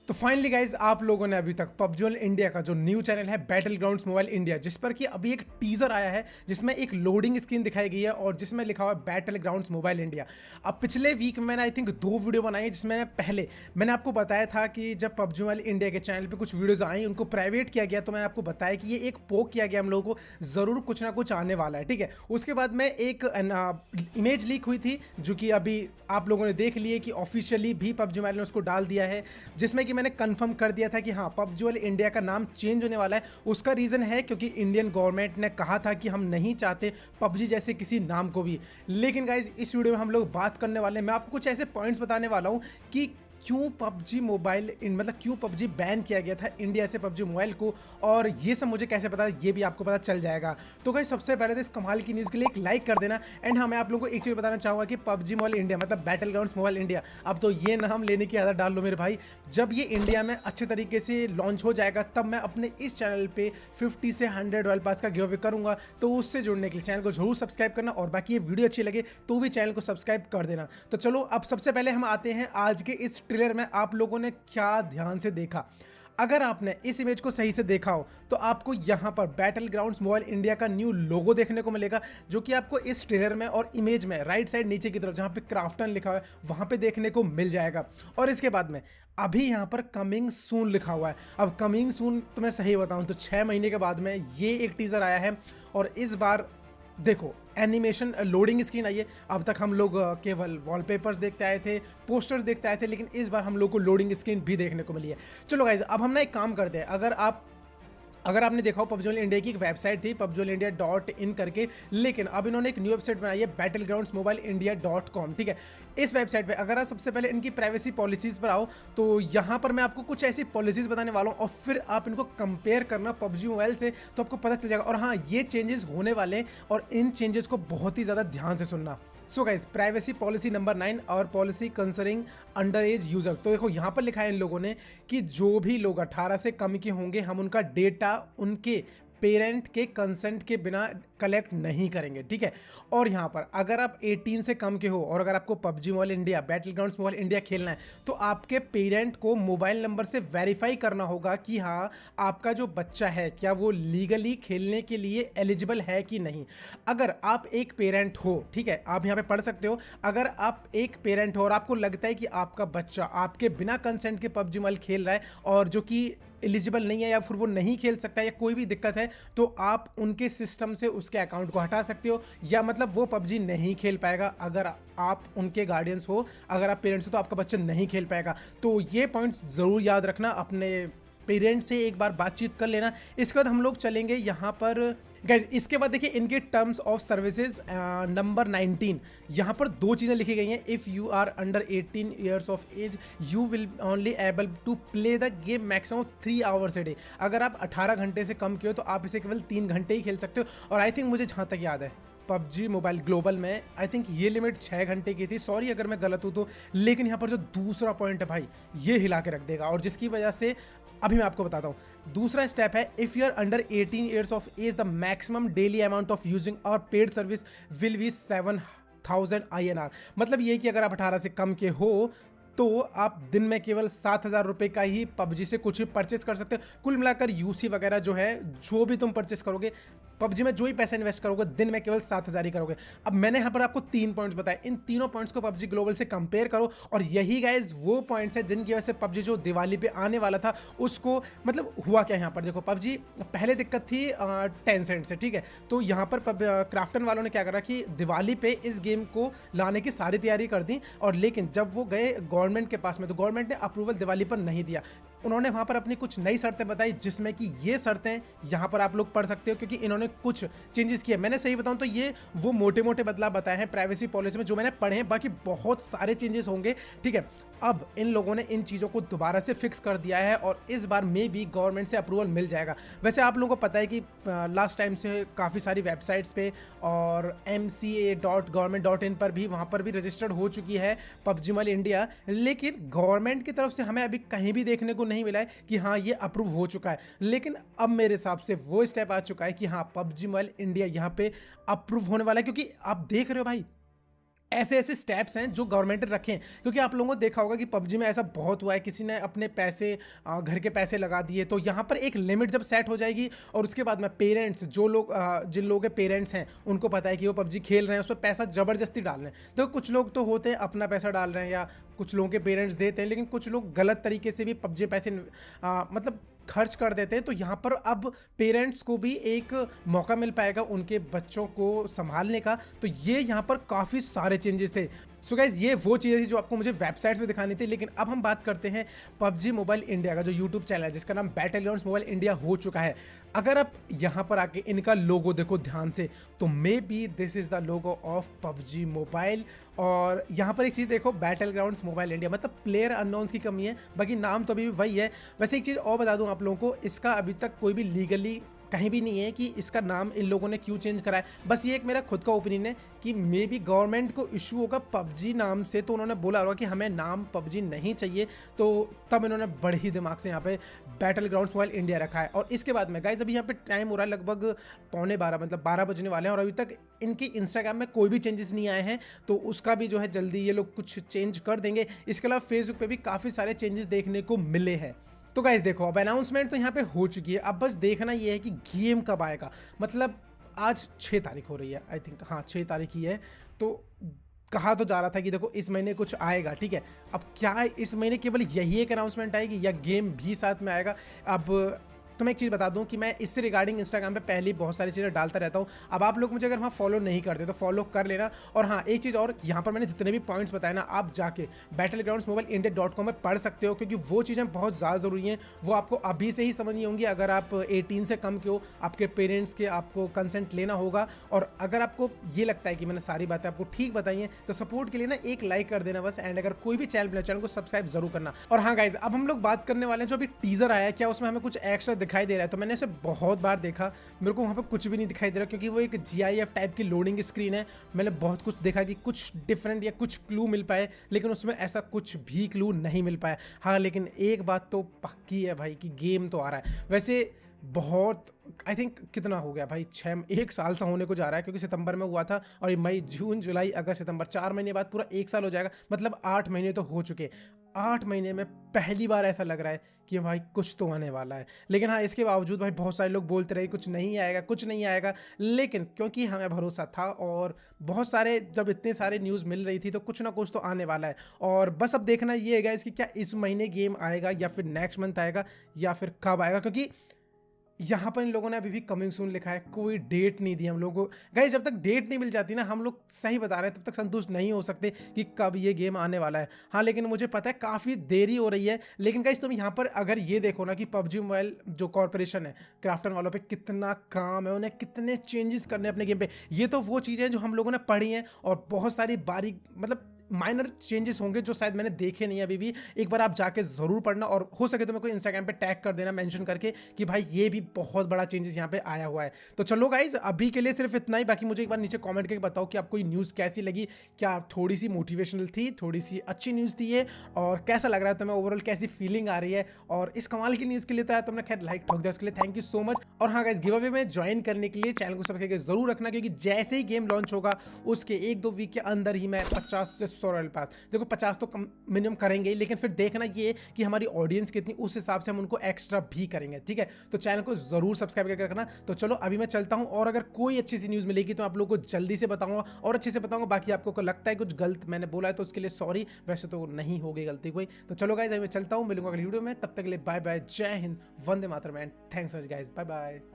तो finally guys आप लोगों ने अभी तक पबजी मोबाइल इंडिया का जो न्यू चैनल है बैटल ग्राउंड्स मोबाइल इंडिया, जिस पर कि अभी एक टीजर आया है जिसमें एक लोडिंग स्क्रीन दिखाई गई है और जिसमें लिखा हुआ है बैटल ग्राउंड्स मोबाइल इंडिया। अब पिछले वीक मैंने आई थिंक 2 वीडियो बनाई है, जिसमें पहले मैंने आपको बताया था कि जब पबजी मोबाइल इंडिया के चैनल पर कुछ वीडियोज आई उनको प्राइवेट किया गया, तो मैंने आपको बताया कि ये एक पोक किया गया हम लोगों को, ज़रूर कुछ ना कुछ आने वाला है। ठीक है, उसके बाद में एक इमेज लीक हुई थी जो कि अभी आप लोगों ने देख ली है कि ऑफिशियली भी पबजी मोबाइल ने उसको डाल दिया है, जिसमें कि मैंने कन्फर्म कर दिया था कि हाँ पबजी मोबाइल इंडिया का नाम चेंज होने वाला है। उसका रीज़न है क्योंकि इंडियन गवर्नमेंट ने कहा था कि हम नहीं चाहते पबजी जैसे किसी नाम को भी। लेकिन गाइज इस वीडियो में हम लोग बात करने वाले हैं, मैं आपको कुछ ऐसे पॉइंट्स बताने वाला हूँ कि क्यों पबजी मोबाइल मतलब क्यों पबजी बैन किया गया था इंडिया से पबजी मोबाइल को, और ये सब मुझे कैसे पता ये भी आपको पता चल जाएगा। तो गाइस सबसे पहले तो इस कमाल की न्यूज़ के लिए एक लाइक कर देना। एंड हाँ, मैं आप लोगों को एक चीज़ बताना चाहूँगा कि पबजी मोबाइल इंडिया मतलब बैटल ग्राउंड्स मोबाइल इंडिया, अब तो ये नाम लेने की आदत डाल लो मेरे भाई। जब ये इंडिया में अच्छे तरीके से लॉन्च हो जाएगा तब मैं अपने इस चैनल पे 50 से 100 रॉयल पास का गिव अवे करूँगा, तो उससे जुड़ने के लिए चैनल को जरूर सब्सक्राइब करना, और बाकी ये वीडियो अच्छी लगे तो भी चैनल को सब्सक्राइब कर देना। तो चलो अब सबसे पहले हम आते हैं आज के इस ट्रेलर में आप लोगों ने क्या ध्यान से देखा। अगर आपने इस इमेज को सही से देखा हो तो आपको यहां पर बैटल ग्राउंड्स मोबाइल इंडिया का न्यू लोगो देखने को मिलेगा, जो कि आपको इस ट्रेलर में और इमेज में राइट साइड नीचे की तरफ जहां पे क्राफ्टन लिखा हुआ है वहां पे देखने को मिल जाएगा। और इसके बाद में अभी यहां पर कमिंग सून लिखा हुआ है। अब कमिंग सून तो मैं सही बताऊं तो 6 महीने के बाद में ये एक टीजर आया है, और इस बार देखो एनिमेशन लोडिंग स्क्रीन आई है। अब तक हम लोग केवल वॉलपेपर्स देखते आए थे, पोस्टर्स देखते आए थे, लेकिन इस बार हम लोग को लोडिंग स्क्रीन भी देखने को मिली है। चलो गाइज अब हम ना एक काम करते हैं, अगर आपने देखा हो पबजी मोबाइल इंडिया की एक वेबसाइट थी pubgmobilindia.in करके, लेकिन अब इन्होंने एक न्यू वेबसाइट बनाई है battlegroundsmobileindia.com। ठीक है, इस वेबसाइट पे अगर आप सबसे पहले इनकी प्राइवेसी पॉलिसीज़ पर आओ तो यहाँ पर मैं आपको कुछ ऐसी पॉलिसीज़ बताने वाला हूँ, और फिर आप इनको कंपेयर करना पबजी मोबाइल से तो आपको पता चल जाएगा। और हाँ, ये चेंजेस होने वाले हैं और इन चेंजेस को बहुत ही ज़्यादा ध्यान से सुनना। So guys privacy policy number 9 और policy concerning under as users. तो देखो यहाँ पर लिखा है इन लोगों ने कि जो भी लोग 18 से कम के होंगे हम उनका डेटा उनके पेरेंट के कंसेंट के बिना कलेक्ट नहीं करेंगे। ठीक है, और यहाँ पर अगर आप 18 से कम के हो और अगर आपको PUBG mobile India battle grounds mobile India खेलना है तो आपके पेरेंट को मोबाइल नंबर से वेरीफाई करना होगा कि हाँ आपका जो बच्चा है क्या वो लीगली खेलने के लिए एलिजिबल है कि नहीं। अगर आप एक पेरेंट हो, ठीक है, आप यहाँ पे पढ़ सकते हो, अगर आप एक पेरेंट हो और आपको लगता है कि आपका बच्चा आपके बिना कंसेंट के पबजी मोबाइल खेल रहा है और जो कि एलिजिबल नहीं है या फिर वो नहीं खेल सकता है या कोई भी दिक्कत है, तो आप उनके सिस्टम से उसके अकाउंट को हटा सकते हो, या मतलब वो पबजी नहीं खेल पाएगा। अगर आप उनके गार्डियंस हो, अगर आप पेरेंट्स हो तो आपका बच्चा नहीं खेल पाएगा। तो ये पॉइंट्स ज़रूर याद रखना, अपने पेरेंट्स से एक बार बातचीत कर लेना। इसके बाद हम लोग चलेंगे यहाँ पर गाइज, इसके बाद देखिए इनके टर्म्स ऑफ सर्विसेज नंबर 19, यहाँ पर 2 चीज़ें लिखी गई हैं। If you are under 18 years of age you will only able to play the game maximum 3 hours a day. अगर आप 18 घंटे से कम के हो तो आप इसे केवल 3 घंटे ही खेल सकते हो। और आई थिंक मुझे जहाँ तक याद है पबजी मोबाइल ग्लोबल में आई थिंक ये लिमिट 6 घंटे की थी, सॉरी अगर मैं गलत हूँ तो। लेकिन यहाँ पर जो दूसरा पॉइंट है भाई, ये हिला के रख देगा, और जिसकी वजह से अभी मैं आपको बताता हूँ। दूसरा स्टेप है if you are under 18 years of age the maximum daily amount of using our paid service will be 7000 INR। मतलब ये कि अगर आप 18 से कम के हो तो आप दिन में केवल 7000 रुपये का ही पबजी से कुछ भी परचेस कर सकते हो। कुल मिलाकर यूसी वगैरह जो है, जो भी तुम परचेस करोगे पबजी में, जो ही पैसे इन्वेस्ट करोगे दिन में केवल 7000 ही करोगे। अब मैंने यहाँ पर आपको 3 पॉइंट्स बताए, इन तीनों पॉइंट्स को पबजी ग्लोबल से कंपेयर करो, और यही गाइज वो पॉइंट्स हैं जिनकी वजह से पबजी जो दिवाली पे आने वाला था उसको मतलब हुआ क्या। यहाँ पर देखो पबजी पहले दिक्कत थी टेंसेंट से, ठीक है, तो यहाँ पर क्राफ्टन वालों ने क्या करा कि दिवाली पे इस गेम को लाने की सारी तैयारी कर दी, और लेकिन जब वो गए गवर्नमेंट के पास में तो गवर्नमेंट ने अप्रूवल दिवाली पर नहीं दिया। उन्होंने वहाँ पर अपनी कुछ नई शर्तें बताई, जिसमें कि ये शर्तें यहाँ पर आप लोग पढ़ सकते हो, क्योंकि इन्होंने कुछ चेंजेस किए। मैंने सही बताऊँ तो ये वो मोटे मोटे बदलाव बताए हैं प्राइवेसी पॉलिसी में जो मैंने पढ़े हैं, बाकी बहुत सारे चेंजेस होंगे। ठीक है, अब इन लोगों ने इन चीज़ों को दोबारा से फिक्स कर दिया है और इस बार में भी गवर्नमेंट से अप्रूवल मिल जाएगा। वैसे आप लोगों को पता है कि लास्ट टाइम से काफ़ी सारी वेबसाइट्स पे और mca.government.in पर भी, वहाँ पर भी रजिस्टर्ड हो चुकी है पबजी मोबाइल इंडिया, लेकिन गवर्नमेंट की तरफ से हमें अभी कहीं भी देखने को नहीं मिला है कि हाँ ये अप्रूव हो चुका है। लेकिन अब मेरे हिसाब से वो स्टेप आ चुका है कि हाँ पबजी मोबाइल इंडिया यहाँ पे अप्रूव होने वाला है, क्योंकि आप देख रहे हो भाई ऐसे ऐसे स्टेप्स हैं जो गवर्नमेंट ने रखे हैं, क्योंकि आप लोगों को देखा होगा कि पबजी में ऐसा बहुत हुआ है, किसी ने अपने पैसे घर के पैसे लगा दिए। तो यहाँ पर एक लिमिट जब सेट हो जाएगी और उसके बाद में पेरेंट्स, जो लोग जिन लोगों के पेरेंट्स हैं उनको पता है कि वो पबजी खेल रहे हैं, उस पर पैसा ज़बरदस्ती डाल रहे हैं। तो कुछ लोग तो होते हैं अपना पैसा डाल रहे हैं या कुछ लोगों के पेरेंट्स देते हैं, लेकिन कुछ लोग गलत तरीके से भी पबजी पैसे मतलब खर्च कर देते हैं। तो यहाँ पर अब पेरेंट्स को भी एक मौका मिल पाएगा उनके बच्चों को संभालने का। तो ये यहाँ पर काफ़ी सारे चेंजेस थे। सो गाइज, ये वो चीज़ें थी जो आपको मुझे वेबसाइट्स में दिखानी थी। लेकिन अब हम बात करते हैं पबजी मोबाइल इंडिया का जो यूट्यूब चैनल है, जिसका नाम बैटल ग्राउंड्स मोबाइल इंडिया हो चुका है। अगर आप यहाँ पर आके इनका लोगो देखो ध्यान से, तो may be this is the logo of PUBG mobile. और यहाँ पर एक चीज़ देखो, बैटल ग्राउंड्स मोबाइल इंडिया, मतलब प्लेयर अननोन्स की कमी है, बाकी नाम तो अभी भी वही है। वैसे एक चीज़ और बता दूँ आप लोगों को, इसका अभी तक कोई भी लीगली कहीं भी नहीं है कि इसका नाम इन लोगों ने क्यों चेंज करा है। बस ये एक मेरा खुद का ओपिनियन है कि मे बी गवर्नमेंट को इशू होगा पबजी नाम से, तो उन्होंने बोला होगा कि हमें नाम पबजी नहीं चाहिए, तो तब इन्होंने बड़े ही दिमाग से यहाँ पे बैटल ग्राउंड्स मोबाइल इंडिया रखा है। और इसके बाद में गाइज, अभी यहाँ पे टाइम हो रहा है लगभग 11:15, मतलब 12 बजने वाले हैं, और अभी तक इनकी इंस्टाग्राम में कोई भी चेंजेस नहीं आए हैं। तो उसका भी जो है जल्दी ये लोग कुछ चेंज कर देंगे। इसके अलावा फेसबुक पे भी काफ़ी सारे चेंजेस देखने को मिले हैं। तो गाइस देखो, अब अनाउंसमेंट तो यहाँ पे हो चुकी है, अब बस देखना ये है कि गेम कब आएगा। मतलब आज 6 तारीख हो रही है, आई थिंक, हाँ 6 तारीख ही है। तो कहा तो जा रहा था कि देखो इस महीने कुछ आएगा, ठीक है। अब क्या इस महीने केवल यही एक अनाउंसमेंट आएगी या गेम भी साथ में आएगा? अब तो मैं एक चीज़ बता दूं कि मैं इससे रिगार्डिंग इंस्टाग्राम पे पहले बहुत सारी चीज़ें डालता रहता हूं। अब आप लोग मुझे अगर वहाँ फॉलो नहीं करते तो फॉलो कर लेना। और हाँ, एक चीज़ और, यहाँ पर मैंने जितने भी पॉइंट्स बताए ना, आप जाके battlegroundsmobileindia.com में पढ़ सकते हो, क्योंकि वो चीज़ें बहुत ज़्यादा ज़रूरी हैं। वो आपको अभी से ही समझनी होंगी। अगर आप 18 से कम के हो, आपके पेरेंट्स के आपको कंसेंट लेना होगा। और अगर आपको ये लगता है कि मैंने सारी बातें आपको ठीक बताई हैं, तो सपोर्ट के लिए ना एक लाइक कर देना बस। एंड अगर कोई भी चैनल को सब्सक्राइब जरूर करना। और हाँ गाइज, अब हम लोग बात करने वाले हैं जो अभी टीजर आया है, क्या उसमें हमें कुछ एक्स्ट्रा दिखाई दे रहा है? तो मैंने बहुत बार देखा, मेरे को वहाँ पे कुछ भी नहीं दिखाई दे रहा, क्योंकि वो एक GIF टाइप की लोडिंग स्क्रीन है। मैंने बहुत कुछ देखा कि कुछ डिफरेंट या कुछ क्लू मिल पाए, लेकिन उसमें ऐसा कुछ भी क्लू नहीं मिल पाया। हाँ, लेकिन एक बात तो पक्की है भाई कि गेम तो आ रहा है। वैसे बहुत, आई थिंक कितना हो गया भाई, 1 साल सा होने को जा रहा है, क्योंकि सितंबर में हुआ था और ये मई, जून, जुलाई, अगस्त, सितंबर, 4 महीने बाद पूरा 1 साल हो जाएगा। मतलब 8 महीने तो हो चुके। 8 महीने में पहली बार ऐसा लग रहा है कि भाई कुछ तो आने वाला है। लेकिन हाँ, इसके बावजूद भाई बहुत सारे लोग बोलते रहे कुछ नहीं आएगा, कुछ नहीं आएगा। लेकिन क्योंकि हमें भरोसा था और बहुत सारे, जब इतने सारे न्यूज़ मिल रही थी, तो कुछ ना कुछ तो आने वाला है। और बस अब देखना ये है कि क्या इस महीने गेम आएगा या फिर नेक्स्ट मंथ आएगा या फिर कब आएगा, क्योंकि यहाँ पर इन लोगों ने अभी भी कमिंग सून लिखा है, कोई डेट नहीं दी हम लोगों को। गाइस, जब तक डेट नहीं मिल जाती ना, हम लोग सही बता रहे हैं, तब तक संतुष्ट नहीं हो सकते कि कब ये गेम आने वाला है। हाँ, लेकिन मुझे पता है काफ़ी देरी हो रही है। लेकिन गाइस, तुम यहाँ पर अगर ये देखो ना कि पबजी मोबाइल जो कॉर्पोरेशन है, क्राफ्टन वालों पे कितना काम है, उन्हें कितने चेंजेस करने अपने गेम पे। ये तो वो चीज़ें हैं जो हम लोगों ने पढ़ी हैं, और बहुत सारी बारीक, मतलब माइनर चेंजेस होंगे जो शायद मैंने देखे नहीं अभी भी। एक बार आप जाके ज़रूर पढ़ना, और हो सके तो मेरे को इंस्टाग्राम पे टैग कर देना, मेंशन करके कि भाई ये भी बहुत बड़ा चेंजेस यहाँ पे आया हुआ है। तो चलो गाइज, अभी के लिए सिर्फ इतना ही। बाकी मुझे एक बार नीचे कमेंट करके बताओ कि आपको ये न्यूज़ कैसी लगी, क्या थोड़ी सी मोटिवेशनल थी, थोड़ी सी अच्छी न्यूज़ थी ये, और कैसा लग रहा है तुम्हें, ओवरऑल कैसी फीलिंग आ रही है। और इस कमाल की न्यूज़ के लिए तो तुमने खैर लाइक ठोक दिया, उसके लिए थैंक यू सो मच। और हाँ गाइज, गिव अवे में ज्वाइन करने के लिए चैनल को सब्सक्राइब जरूर रखना, क्योंकि जैसे ही गेम लॉन्च होगा उसके 1-2 वीक के अंदर ही मैं 50 से 100 रॉयल पास, देखो 50 तो मिनिमम करेंगे, लेकिन फिर देखना ये कि हमारी ऑडियंस कितनी, उस हिसाब से हम उनको एक्स्ट्रा भी करेंगे, ठीक है। तो चैनल को जरूर सब्सक्राइब करके रखना। तो चलो अभी मैं चलता हूं, और अगर कोई अच्छी सी न्यूज़ मिलेगी तो आप लोगों को जल्दी से बताऊंगा और अच्छे से बताऊंगा। बाकी आपको लगता है कुछ गलत मैंने बोला है तो उसके लिए सॉरी, वैसे तो नहीं होगी गलती कोई। तो चलो गाइज, अभी मैं चलता हूँ, मिलूंगा अगली वीडियो में, तब तक के लिए बाय बाय, जय हिंद, वंदे मातरम, and thanks guys, bye bye.